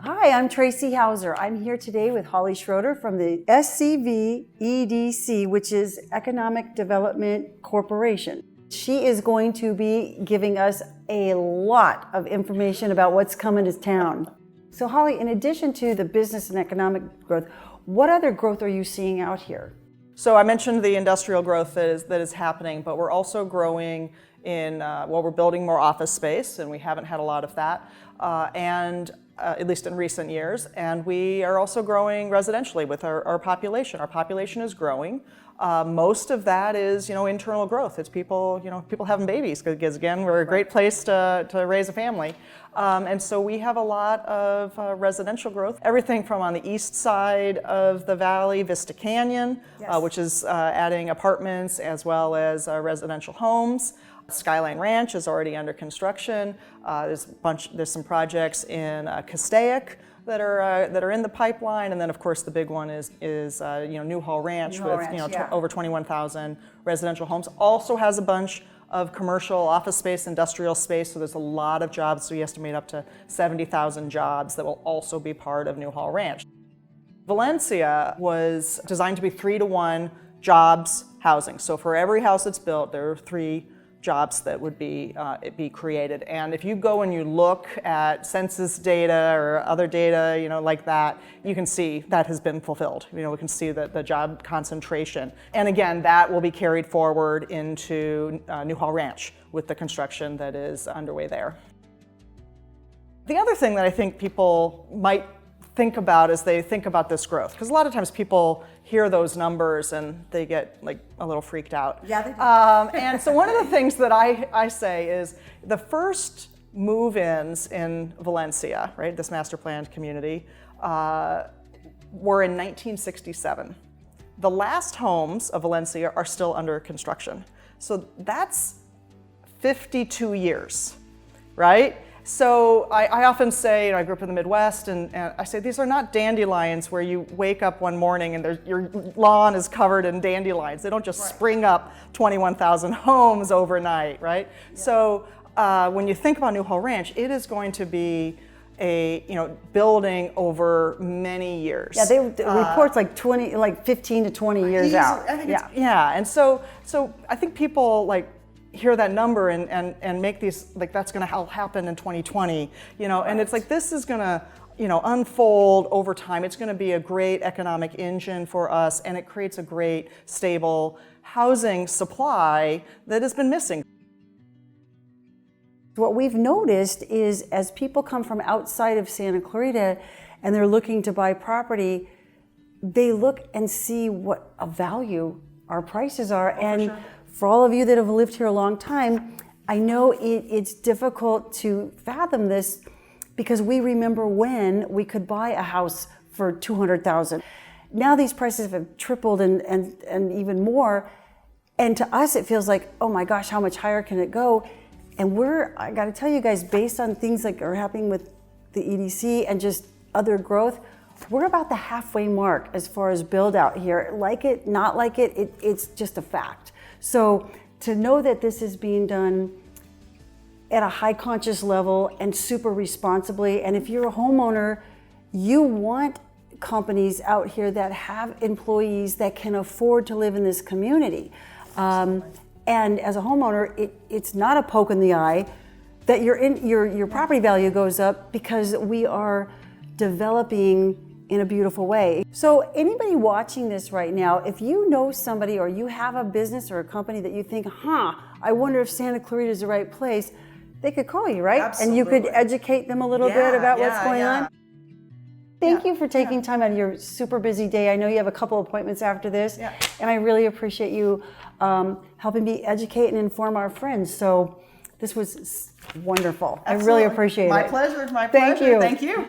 Hi, I'm Tracy Hauser. I'm here today with Holly Schroeder from the SCVEDC, which is Economic Development Corporation. She is going to be giving us a lot of information about what's coming to town. So Holly, in addition to the business and economic growth, what other growth are you seeing out here? So I mentioned the industrial growth that is happening, but we're also growing in, we're building more office space, and we haven't had a lot of that, at least in recent years. And we are also growing residentially with our population. Our population is growing. Most of that is, internal growth. It's people, people having babies, because again, we're a great place to raise a family. And so we have a lot of residential growth. Everything from on the east side of the valley, Vista Canyon, Yes. Which is adding apartments as well as residential homes. Skyline Ranch is already under construction. There's some projects in Castaic that are in the pipeline, and then of course the big one is Newhall Ranch over 21,000 residential homes. Also has a bunch of commercial office space, industrial space, so there's a lot of jobs. So we estimate up to 70,000 jobs that will also be part of Newhall Ranch. Valencia was designed to be 3-to-1 jobs, housing. So for every house that's built, there are 3 jobs that would be created. And if you go and you look at census data or other data, like that, you can see that has been fulfilled. We can see the job concentration. And again, that will be carried forward into Newhall Ranch with the construction that is underway there. The other thing that I think people might think about as they think about this growth, because a lot of times people hear those numbers and they get like a little freaked out. Yeah, they do. And so one of the things that I say is the first move-ins in Valencia, right, this master planned community, were in 1967. The last homes of Valencia are still under construction. So that's 52 years, right? So I often say, I grew up in the Midwest, and I say these are not dandelions where you wake up one morning and your lawn is covered in dandelions. They don't just spring up 21,000 homes overnight, right? Yeah. So when you think about Newhall Ranch, it is going to be a building over many years. Yeah, the report's like 15 to 20 years out. I think and so I think people hear that number and make these that's going to happen in 2020, and it's like this is going to unfold over time. It's going to be a great economic engine for us, and it creates a great stable housing supply that has been missing. What we've noticed is as people come from outside of Santa Clarita and they're looking to buy property, they look and see what a value our prices are. For all of you that have lived here a long time, I know it's difficult to fathom this because we remember when we could buy a house for $200,000. Now these prices have tripled and even more. And to us, it feels like, oh my gosh, how much higher can it go? And I gotta tell you guys, based on things that are happening with the EDC and just other growth, we're about the halfway mark as far as build out here. Like it, not like it, it's just a fact. So to know that this is being done at a high conscious level and super responsibly, and if you're a homeowner, you want companies out here that have employees that can afford to live in this community. And as a homeowner, it's not a poke in the eye that your property value goes up because we are developing in a beautiful way. So anybody watching this right now, if you know somebody or you have a business or a company that you think, I wonder if Santa Clarita is the right place, they could call you, right? Absolutely. And you could educate them a little bit about what's going on. Thank you for taking time out of your super busy day. I know you have a couple appointments after this, and I really appreciate you helping me educate and inform our friends. So this was wonderful. Absolutely. I really appreciate it. My pleasure. Thank you. Thank you.